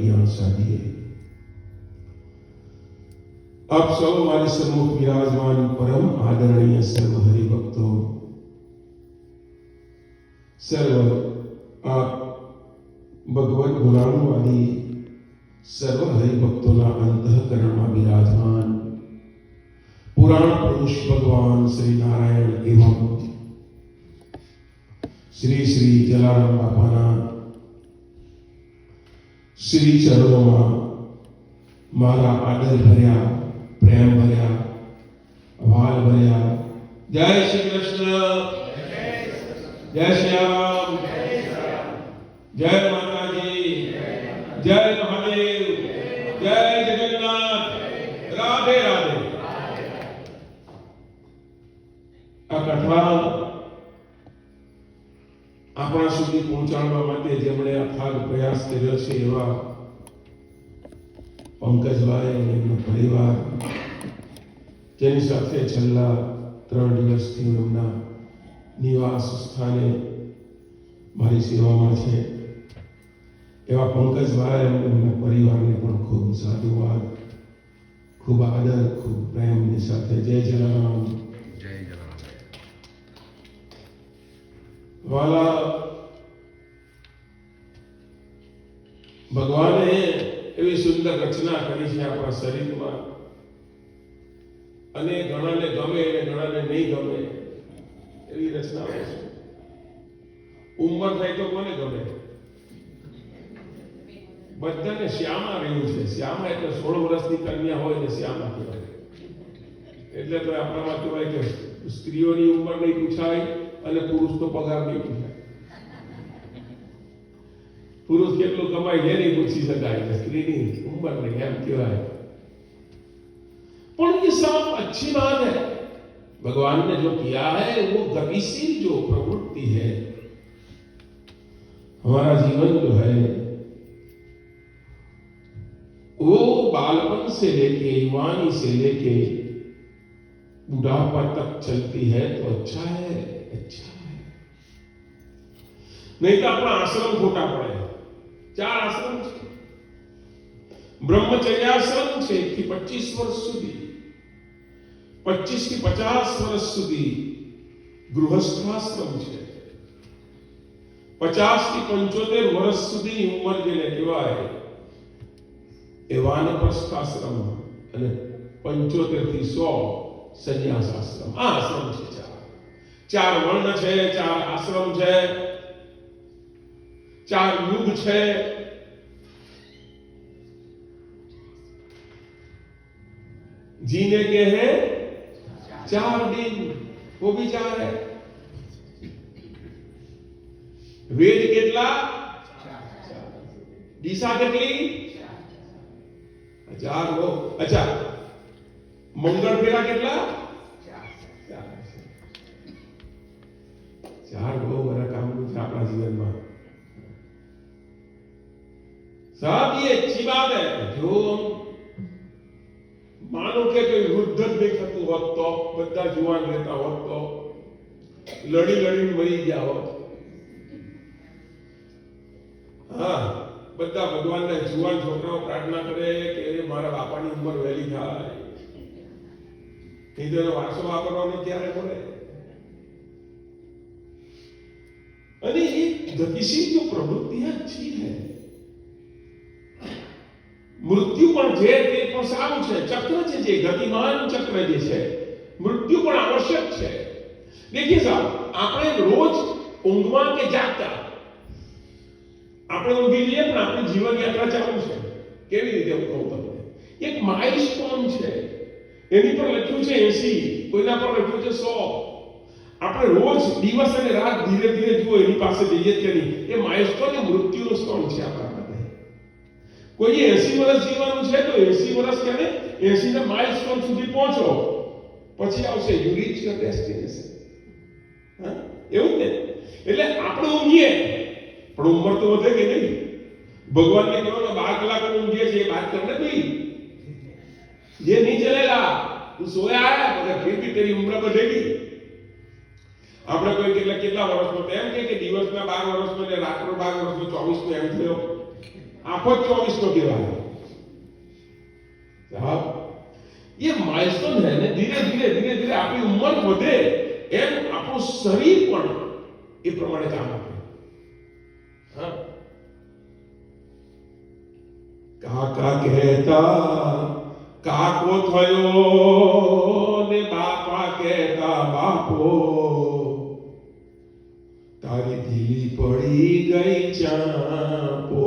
साधिए। आप सब हमारे सम्मुख विराजमान परम आदरणीय सर्व हरिभक्तों, सर्व आप भगवत गुणानुवादी सर्व हरिभक्तों अंतःकरण में विराजमान पुराण पुरुष भगवान श्री नारायण एवं श्री श्री जलाराम बापाना श्री चरणों में मारा आदर भर्या प्रेम भर्या वाल भर्या जय श्री कृष्ण, जय श्री राम, जय माता जी, जय महादेव, जय जगन्नाथ, राधे राधे। आ कथा આપણા સુધી પહોંચાડવા માટે જેમણે અથાગ પ્રયાસ કર્યો છે એવા પંકજભાઈ અને એમનો પરિવાર, જેની સાથે છેલ્લા 3 દિવસથી એમના નિવાસ સ્થાને મારી સેવામાં છે એવા પંકજભાઈ અને એમના પરિવારને પણ ખૂબ સાધુવાદ, ખૂબ આદર, ખૂબ પ્રેમની સાથે જય જલારામ, જય જલારામ। वाला भगवाने एवी सुंदर रचना करी है अपना शरीर में, अने घणाने गमे ने घणाने नहीं गमे एवी रचना है। उम्र थाय तो कोने गमे? बधाने श्यामा रह्युं छे। श्यामा એટલે 16 વર્ષની કન્યા હોય ને શ્યામા કહેવાય। એટલે તો આપણામાં કહેવાય કે સ્ત્રીઓની ઉંમર નહીં પૂછાય અને પુરુષ તો પગાર નહીં પૂછાય। पुरुष કેટલું કમાય છે નહીં પૂછી શકાય, સ્ત્રીની ઉંમર નહીં એમ કહેવાય। पर ये सब अच्छी बात है। भगवान ने जो किया है वो गतिशील जो प्रवृत्ति है। हमारा जीवन जो है वो बालपन से लेके युवानी से लेके बुढ़ापा तक चलती है तो अच्छा है, अच्छा है। नहीं तो अपना आश्रम खोटा पड़े। 4 आश्रम છે। ब्रह्मचर्याश्रम છે થી 25 વર્ષ સુધી, 25 થી 50 વર્ષ સુધી ગૃહસ્થાશ્રમ છે, 50 થી 75 વર્ષ સુધી ઉંમર જેને કહેવાય એ વાનપ્રસ્થાશ્રમ અને 75 થી 100 સંન્યાસાશ્રમ। આ આશ્રમ છે। 4 વર્ણ છે, 4 આશ્રમ છે, 4 युग है। जीने के हैं 4 दिन, वो भी 4 है। वेद केटला? दिशा केटली? 4 वो। अच्छा, मंगल फेरा केटला? 4 वो बड़ा काम है अपना जीवन में। सब ये अच्छी बात है। जो मानो के कोई वृद्ध नहीं थતું હોત તો, બધા જુવાન રહેતા હોત તો, લડી લડીને મરી ગયા હોત। હા, બધા ભગવાનને જુવાન છોકરાઓ પ્રાર્થના કરે કે મારા બાપાની ઉંમર વહેલી થાય, નહીં તો એનો વારસો વાપરવાનો ક્યારે મળે। અને એ ગતિશીલ जो प्रवृत्ति है अच्छी है। मृत्यु पण जे ते पण साરું છે। ચક્ર છે જે ગતિમાન ચક્ર જે છે, મૃત્યુ પણ આવશ્યક છે। देखिए साहब, આપણે રોજ ઊંઘમાં કે જાગતા આપણે ઊંઘી લઈએ પણ આપણી જીવન યાત્રા ચાલુ છે। કેવી રીતે હું કહું તમને, એક માઇલસ્ટોન છે, એની પર લખ્યું છે 80, કોઈના પર લખ્યું છે 100। આપણે રોજ દિવસ અને રાત ધીરે ધીરે જુઓ એની પાસે જઈએ કે નહીં, એ માઇલસ્ટોન એ મૃત્યુનો સ્ટોન છે આપણા માટે। કોઈ 80 વર્ષ જીવવાનું છે તો 80 વર્ષ કે 80 ના માઇલસ્ટોન સુધી પહોંચો, પછી આવશે યુ રીચ યોર ડેસ્ટિનેશન। હા, એવું ને? એટલે આપણે ઊંઘીએ પણ ઉંમર તો વધે કે નહીં? ભગવાનને કહેવાનો 12 કલાક ઊંઘીએ છે, એ વાત કરને ભાઈ, ये नहीं चलेगा। तू सोया है मगर फिर भी तेरी उम्र बढ़ेगी। આપણે કોઈ કેટલા વર્ષનો તો એમ કે દિવસના 12 વર્ષનો ને રાત્રો 12 વર્ષનો 24 નો એમ થયો। આખો 24 નો કહેવાય સાहब ये माइलस्टोन है ने धीरे धीरे આપણી ઉંમર વધે એમ આપણું શરીર પણ એ પ્રમાણે કામ આપે હા કાકા કહેતા કાકો થયો ને બાપા કહેતા બાપો તારી ઢીલી પડી ગઈ ચાપો